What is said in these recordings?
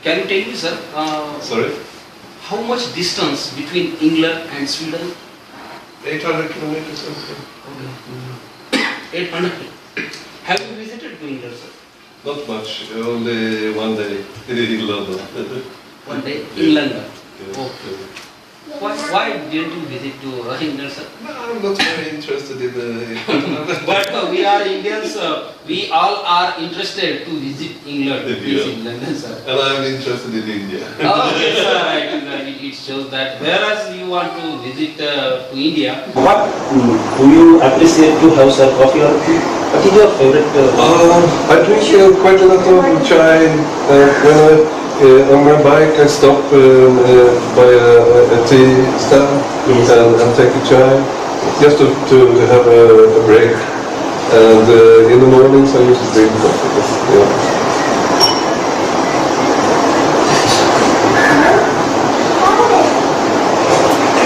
can you tell me, sir, Sorry? how much distance between England and Sweden? 800 kilometers. Okay. 800. Have you visited to England, sir? Not much, only one day in London. One day in London. Yeah. Okay. Why didn't you visit to England, sir? No, I'm not very interested in But we are Indians, we all are interested to visit England, Yeah. visit London, sir. and I'm interested in India. Okay, sir, it shows that whereas you want to visit to India. What do you appreciate to have, sir? Coffee or tea? What is your favorite? I drink quite a lot of chai. When on my bike I stop by a tea stand Yes. and take a chai just to have a break. And in the mornings I used to drink coffee. Yeah.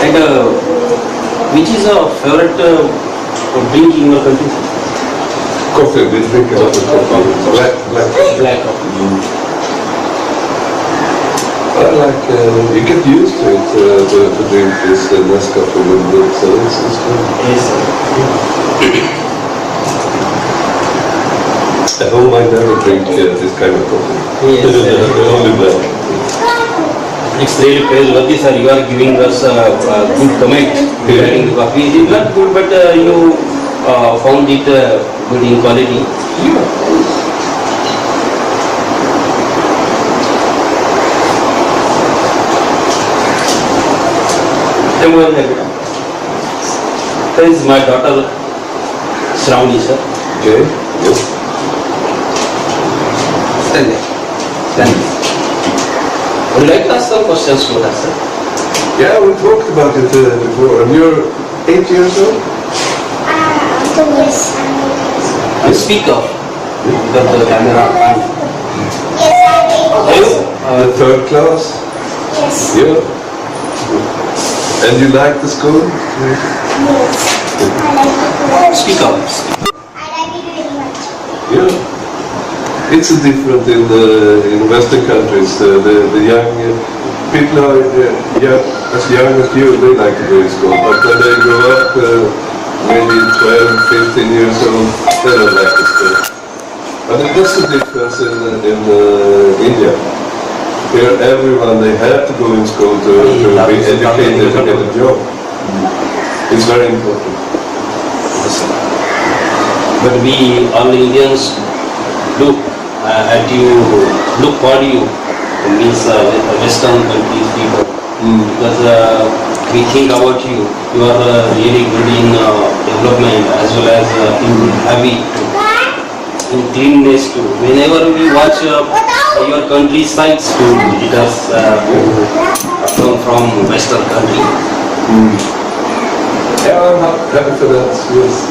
And which is your favorite drink in your country? Coffee, we drink a lot of coffee. Black. Black coffee. I like, you get used to it, to drink this Nescafe with milk, so it's good. Yes, sir. At home I never drink this kind of coffee. Yes, Only black. It's really praiseworthy, sir. You are giving us a good comment regarding the coffee. It is not good, but you found it good in quality. There is my daughter, Shravani, sir. Okay? Yes. Stand there. Stand there. Would you like to ask some questions to us, sir? Yeah, we talked about it before. And you're 8 years old? Yes. You speak up. The camera. Are you? The third class? Yes. Yeah. And you like the school? Yes. I like it. Speak up. I like it very much. Yeah. It's different in Western countries. The young people are as young as you, they like to go to school. But when they grow up, maybe 12, 15 years old, they don't like the school. But that's the difference in India. Here, everyone, they have to go in school to be educated to get a job. It's very important. But we all Indians look at you, look for you, means Western countries people. Because we think about you, you are really good in development as well as in habit, in cleanliness too. Whenever we watch your country sites to visit us from Western country. Yeah, I'm happy for that, yes.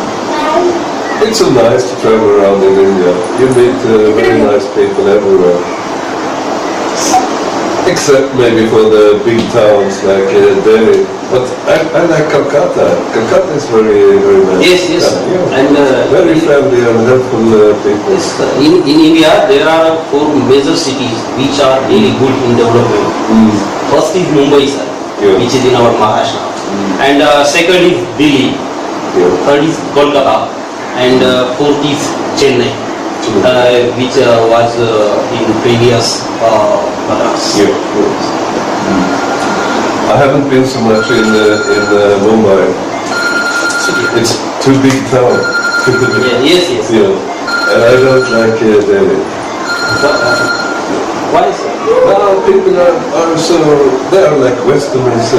It's so nice to travel around in India. You meet very nice people everywhere. Except maybe for the big towns like Delhi. But I like Calcutta. Calcutta is very, very nice. Yes, yes. Yeah. And Very friendly and helpful people. yes, in India there are 4 major cities which are really good in development. First is Mumbai, sir, Yeah. which is in our Maharashtra. And second is Delhi. Yeah. Third is Kolkata. And fourth is Chennai, which was in previous Madras. Yeah. I haven't been so much in Mumbai. It's too big town. Yeah, yes, yes. Yeah. And I don't like Delhi. Why, sir? People are so, they are like Westerners.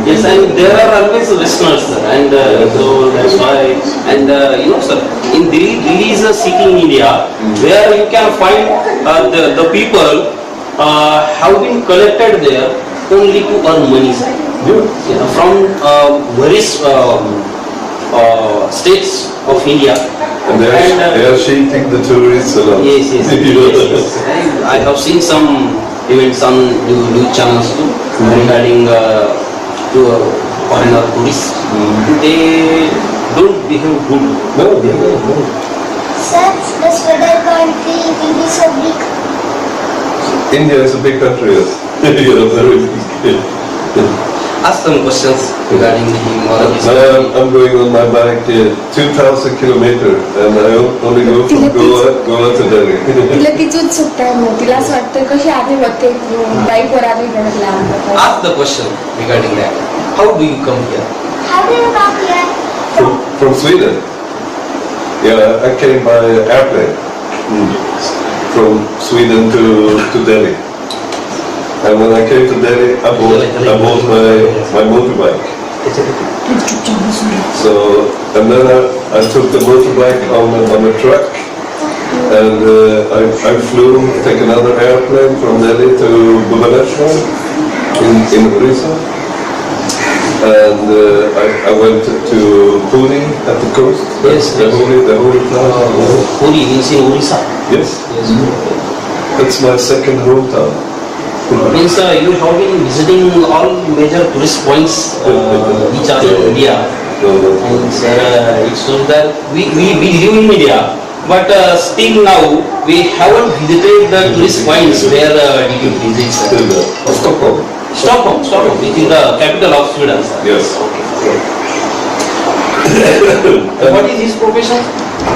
Yes, and there are always Westerners, sir, and so that's why. And you know, sir, in Delhi is a city in India where you can find the people have been collected there only to earn money, sir. Yeah. From various states of India. And they are cheating the tourists a lot. Yes, yes, yes. I have seen some news channels too regarding to foreigner tourists. They don't behave good. No, they don't. No. Sir, the Sweden country will be so big. India is a big country, yes. You know, very big. Ask some questions regarding the moral Now history. I'm going on my bike 2,000 kilometers and I only go from Goa to Delhi. तिला तिचूच सुट्टा आहे मग तिला असं वाटतं कशी आधी बघते बाईकवर आधी घरात लहान Ask the question regarding that. How do you come here? How do you come here? From Sweden. Yeah, I came by airplane from Sweden to Delhi. And when I came to Delhi, I bought my motorbike. So, and then I took the motorbike on a truck, and I flew, take another airplane from Delhi to Bhubaneswar in Orissa. And I went to Puri at the coast. Yes, the yes. holy place. Puri means in Orissa. Yes, Yes. that's my second hometown. Means you have been visiting all major tourist points which are in India. And it shows that we live in India, but still now we haven't visited the tourist points. Where did you visit? Sir? Stockholm. Stockholm, which is the capital of Sweden. Sir. Yes. And what is his profession?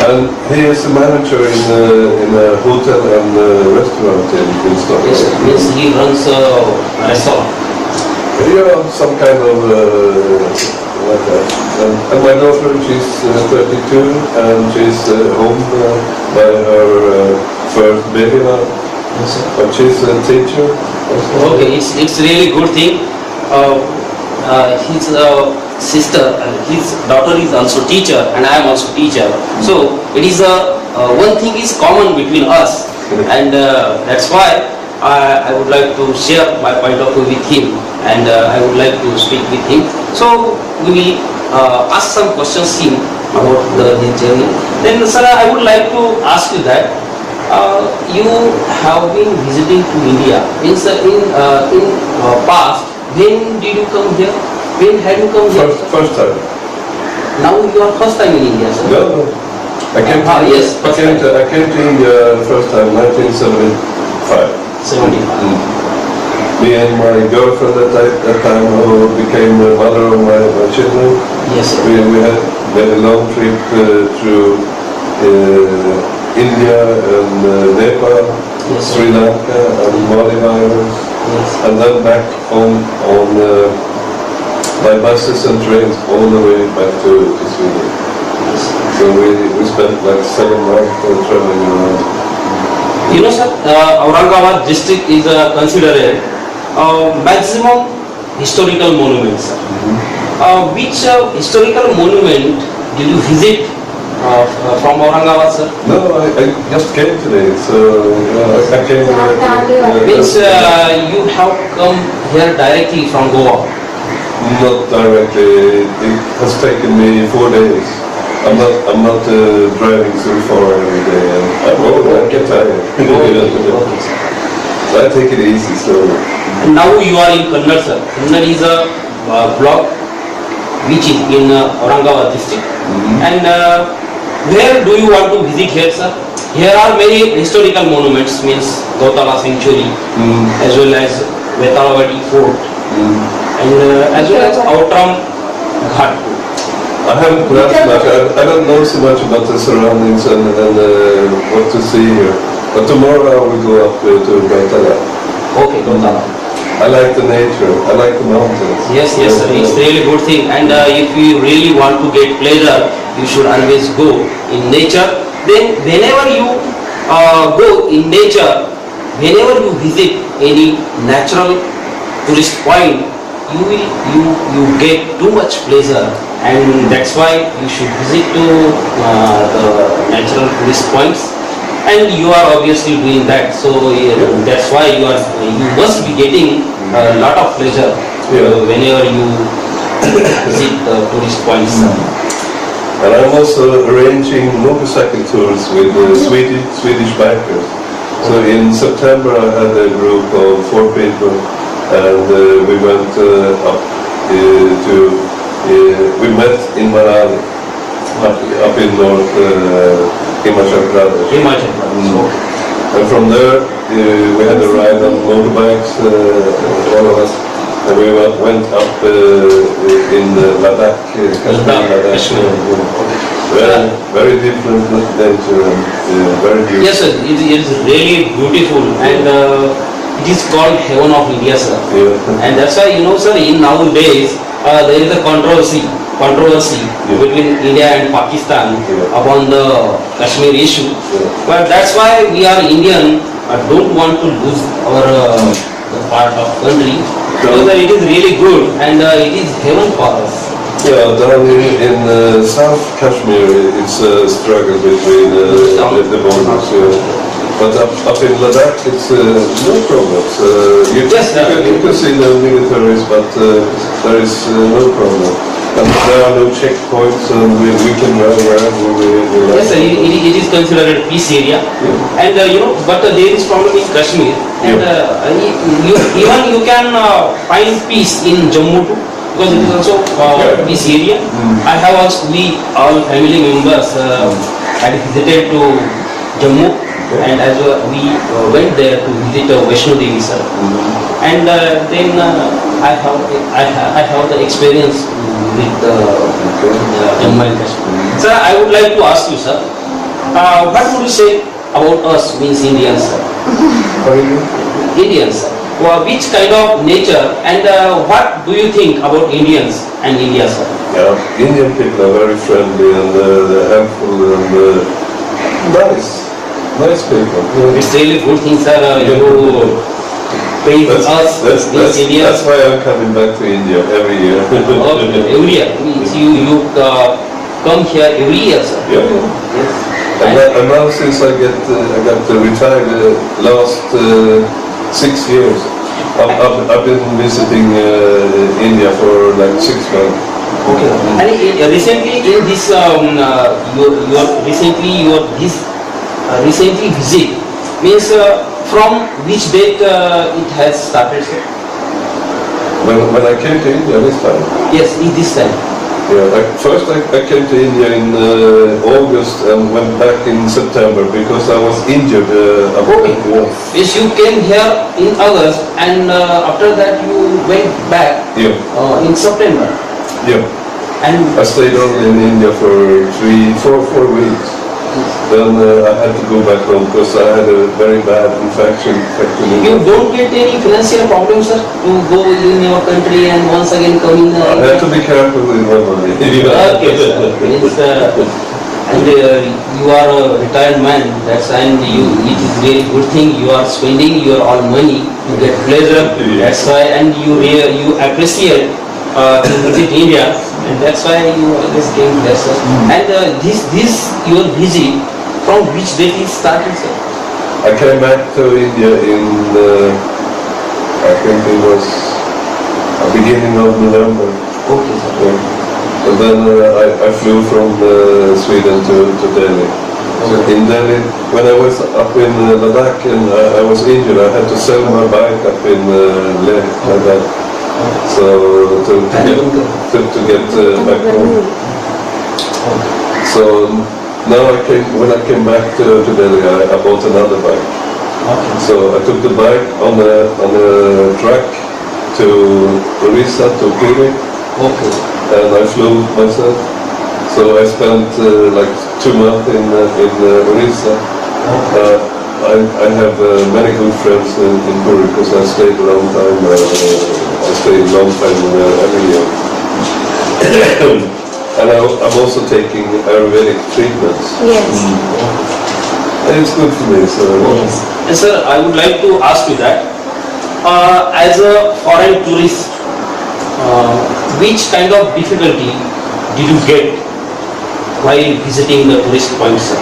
And he is the manager in a hotel and restaurant in Stockholm. Yes, means he runs a restaurant. Yeah, some kind of like that. And my daughter, she's 32 and she's home by her first baby now. Yes, sir. But she's a teacher. Okay, it's really good thing. His sister, his daughter is also teacher, and I am also teacher. So it is one thing is common between us, and that's why I would like to share my point of view with him, and I would like to speak with him. So we will ask some questions him about his journey. Then, sir, I would like to ask you that. You have been visiting to India. In past, when did you come here? When had you come here? First time. Now you are first time in India, sir. No. I came to, Yes, I came to India first time 1975. 75. Me and my girlfriend at that time who became the mother of my children. Yes, sir. We had made a long trip through India and Nepal, Yes, sir. Sri Lanka and Maldives, Yes. and then back home on by buses and trains all the way back to Sweden. Yes. So we spent like 7 months traveling around. You know, sir, Aurangabad district is considered maximum historical monuments. Sir. Which historical monument did you visit from Aurangabad, sir? No, I just came today, so I came Means you have come here directly from Goa. not directly. It has taken me 4 days. I'm not driving so far every day. And I get tired. Okay, sir. So I take it easy slowly. And now you are in Kannad, sir. Kannad is a block which is in Aurangabad district. And where do you want to visit here, sir? Here are many historical monuments, means Gautala Sanctuary, as well as Vetalavadi Fort, and as well as Outram Ghat. I haven't planned much. I don't know so much about the surroundings and what to see here. But tomorrow I will go up to Gautala. Okay, Gautala. I like the nature. I like the mountains. Yes, yes, sir. It's really good thing. And if you really want to get pleasure, you should always go in nature. Then whenever you go in nature, whenever you visit any natural tourist point, you get too much pleasure, and that's why you should visit to the natural tourist points. And you are obviously doing that, so that's why you must be getting a lot of pleasure whenever you visit the tourist points. And I'm also arranging motorcycle tours with Swedish bikers. So in September I had a group of 4 people, and we went up we met in Manali, up in North Himachal Pradesh. Himachal Pradesh. Okay. And from there we we had a ride on motorbikes, all of us, and we went up in Ladakh, Kashmir. Very different nature and very beautiful. Yes, sir. It is really beautiful, and it is called heaven of India, sir. Yeah. And that's why, you know, sir, in nowadays there is a controversy between India and Pakistan upon the Kashmir issue. But that's why we are Indian, don't want to lose our the part of country, because it is really good and it is heaven for us. Yeah, down in South Kashmir, it's a struggle between the borders. But up in Ladakh, it's no problems. You can see the militaries, but there is no problem. And there are no checkpoints, and we can run wherever we like. Yes, sir, it is considered a peace area, and you know, but there is problem in Kashmir, and you can find peace in Jammu too, because it is also peace area. I have also, we all family members had visited to Jammu, and as well, we went there to visit Vaishno Devi, sir. And then I have the experience with Jammu and Kashmir. Sir, I would like to ask you, sir, what would you say about us, means Indians, sir? Indians, sir. Well, which kind of nature and what do you think about Indians and India, sir? Yeah, Indian people are very friendly and they're helpful and nice people. It's really good thing, sir. You pay us, means India. That's why I'm coming back to India every year. Okay, every year. Means you come here every year, sir. Yeah. Yes. And now since I got retired last 6 years, I've been visiting India for like 6 months. Okay. And recently in this recently visit means from which date it has started, sir? When I came to India this time. Yes, in this time. Yeah, first I came to India in August and went back in September because I was injured. Okay. Yes, you came here in August and after that you went back in September. Yeah. And I stayed only in India for 4 weeks. Then I had to go back home because I had a very bad infection. You don't get any financial problems, sir, to go in your country and once again come in? I have to be careful with my money. Okay, sir. Means, and you are a retired man, that's and it is very good thing you are spending your all money, you get pleasure, that's why, and you appreciate to visit India, and that's why you always came there, sir. And this your visit, from which date it started, sir? I came back to India in, I think it was beginning of November. Okay, sir. Yeah. And then I flew from Sweden to Delhi. So in Delhi, when I was up in Ladakh and I was injured, I had to sell my bike up in Leh, Ladakh. So to get back home. So now when I came back to Delhi, I bought another bike. Okay. So I took the bike on a truck to Orissa, to Puri. Okay. And I flew myself. So I spent like 2 months in Orissa. I have many good friends in Puri because I stayed a long time. I stayed a long time every year. And I'm also taking Ayurvedic treatments. Yes. And it's good for me. So. Yes. And sir, I would like to ask you that, as a foreign tourist, which kind of difficulty did you get while visiting the tourist points, sir?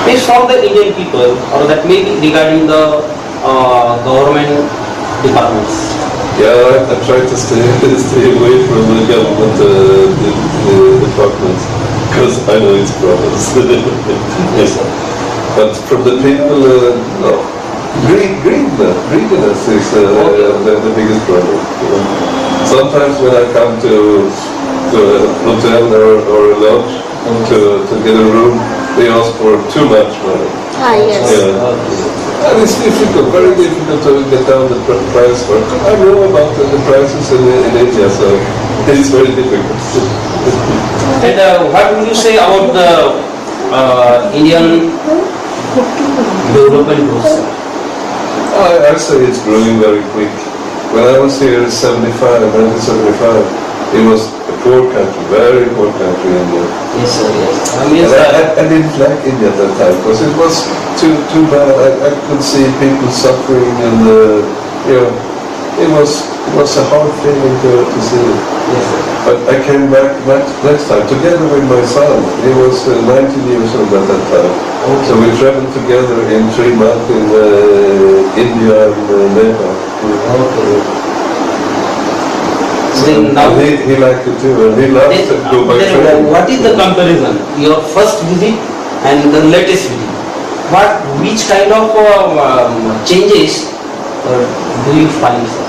It's from the Indian people, or that may be regarding the government departments. Yeah, I try to stay away from the government departments because I know it's problems. Yes, sir. But from the people, no. Greediness is the biggest problem. Sometimes when I come to a hotel or a lodge to get a room, they ask for too much money. Ah, yes. Yeah. difficult, very difficult to get down the price. But I know about the prices in India, so it's very difficult. And what would you say about the Indian development process? I say it's growing very quick. When I was here in 1975, it was a poor country, very poor country, India. Yes, sir, yes. I didn't like India at that time because it was too bad. I could see people suffering, and it was a hard feeling to see. Yes, sir. But I came back next time together with my son. He was 19 years old at that time. Okay. So we traveled together in 3 months in India and Nepal. Okay. Then now, He liked it too, and he loves to go by then train. what is the comparison? Your first visit and the latest visit. Which kind of changes do you find, sir?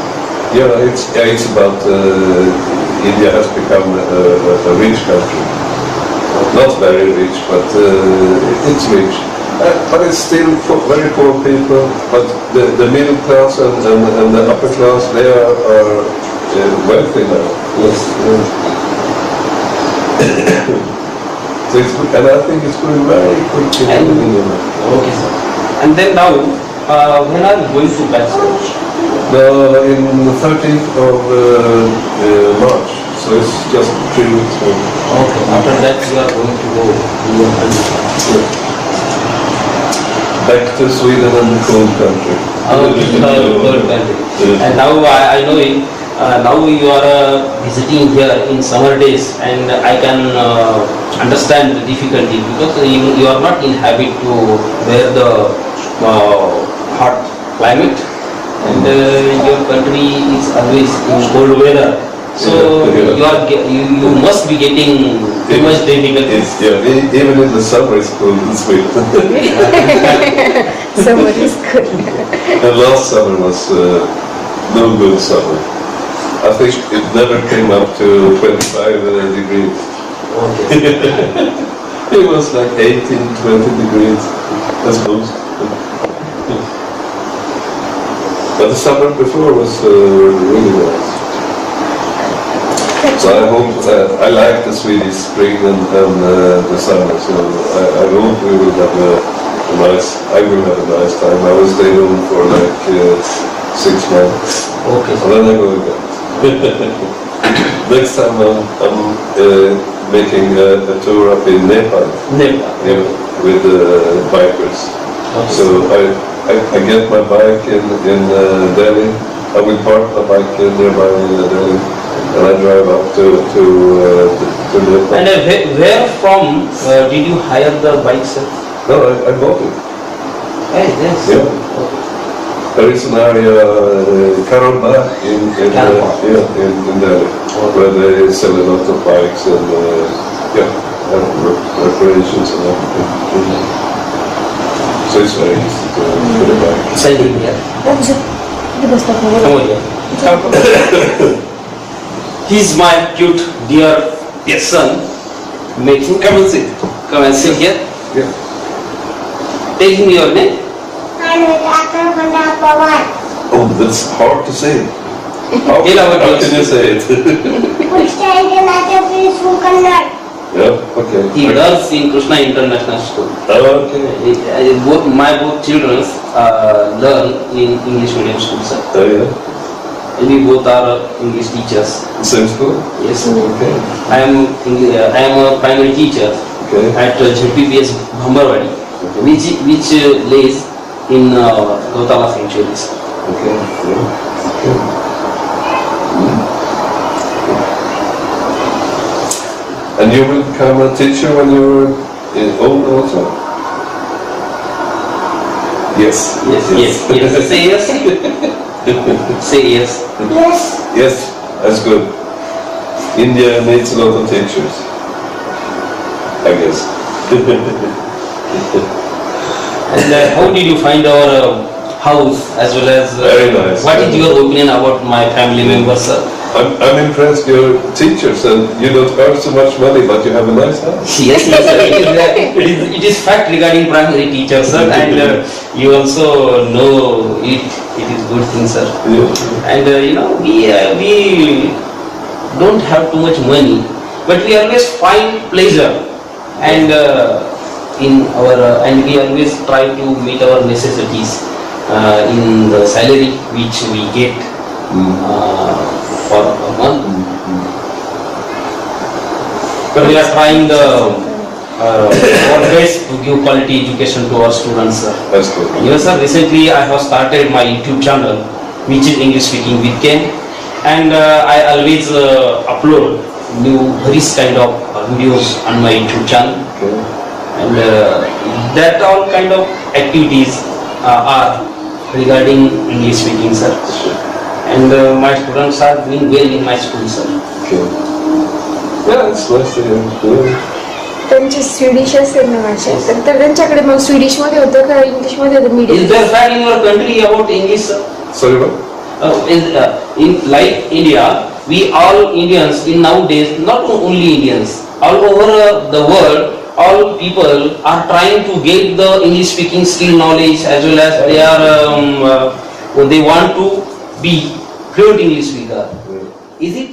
Yeah, it's about India has become a rich country. Not very rich, but it's rich. But it's still very poor people. But the middle class and the upper class, they are wealthy now. Yes. So it's good, and I think it's going very quickly in India. Okay, sir. And then now, when are you going to back, sir? In the 13th of March, so it's just 3 weeks more. Okay. After that, you are going to go to your country. Back to Sweden and the cold country. Third country. And now I know it. Now you are visiting here in summer days, and I can understand the difficulty because you are not in habit to bear the hot climate, and your country is always in cold weather. So you must be getting too much difficulties. Even in the summer it's cold in Sweden. Summer is good. And last summer was no good summer. I think it never came up to 25 degrees. Okay. It was like 18, 20 degrees. That's most. But the summer before was really nice. So I hope, I like the Swedish spring and the summer, so I hope we will have I will have a nice time. I will stay home for like 6 months. Okay. And then I go again. Next time I'm making a tour up in Nepal, Nepal. with bikers. Okay. So I get my bike in Delhi. I will park my bike nearby Delhi, and I drive up to Nepal. And where from did you hire the bike, sir? No, I bought it. Hey, yes. Yeah. There is an area, Karambagh in Delhi, where they sell a lot of bikes and reparations and everything. So it's very easy to put a bike. Selling here. Dobrze. Idę z tobą. Come on here. He's my cute, dear son, making everything. Come and sit here. Yeah. Tell him your name. I'm Dr. Handa Pawan. Oh, that's hard to say. How can you say it? Krishna International Free School Kannada. Yeah, okay. He does in Krishna International School. Oh, okay. My both children learn in English medium school, sir. Oh, yeah. And we both are English teachers. Same school? Yes. Okay. I am a primary teacher Okay. at ZPPS Bhambarwadi, which lays in Gautama Sanctuaries. Okay. Yeah. Okay. And you will become a teacher when you're old also? Yes. Yes. Say yes. Say yes. Yes. Yes, that's good. India needs a lot of teachers, I guess. And how did you find our house as well as Very nice. what is your opinion about my family members, sir? I'm impressed you're teachers and you don't earn so much money, but you have a nice house. Yes, sir. It is fact regarding primary teachers, sir, and you also know it. It is good thing, sir. Yeah. And we don't have too much money, but we always find pleasure, and in our and we always try to meet our necessities in the salary which we get for a month. But we are trying our best to give quality education to our students, sir. That's good. Yes, sir. Recently, I have started my YouTube channel, which is English Speaking with Ken, and I always upload new various kind of videos on my YouTube channel, Okay. and that all kind of activities are regarding English speaking, sir. And my students are doing well in my school, sir. Okay. Yeah, it's nice to hear. त्यांचे Swedish असेल ना भाषा तर त्यांच्याकडे मग Swedish मध्ये होतं का English मध्ये होतं Is medium there fact in your country about English, sir? Sorry, what? In like India, we all Indians in nowadays, not only Indians, all over the world, all people are trying to get the English speaking skill knowledge, as well as they are they want to be fluent English speaker. Is it?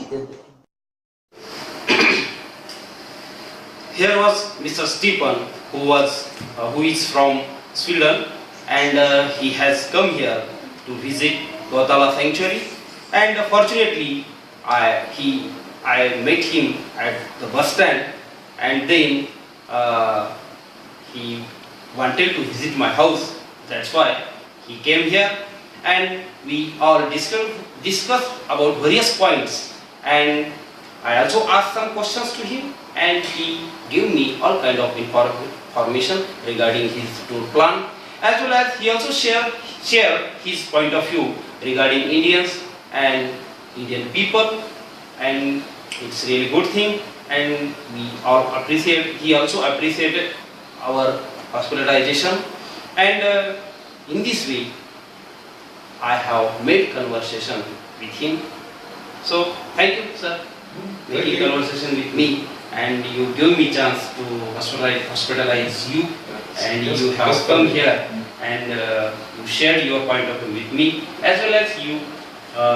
Here was Mr. Stephen, who is from Sweden, and he has come here to visit Gautala Sanctuary. And fortunately, I met him at the bus stand, and then he wanted to visit my house. That's why he came here, and we all discussed about various points, and I also asked some questions to him, and he gave me all kind of information regarding his tour plan, as well as he also share his point of view regarding Indians and Indian people, and it's really good thing, and we all appreciate. He also appreciated our hospitalization, and in this way, I have made conversation with him. So thank you, sir, making conversation with me, and you give me chance to hospitalize you, and you have come here, and you shared your point of view with me, as well as you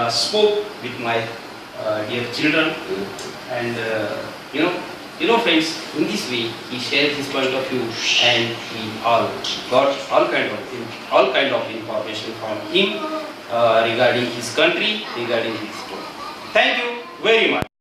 spoke with my dear children, and you know friends, in this way he shared his point of view, and we all got all kind of information from him regarding his country, regarding his story. Thank you very much.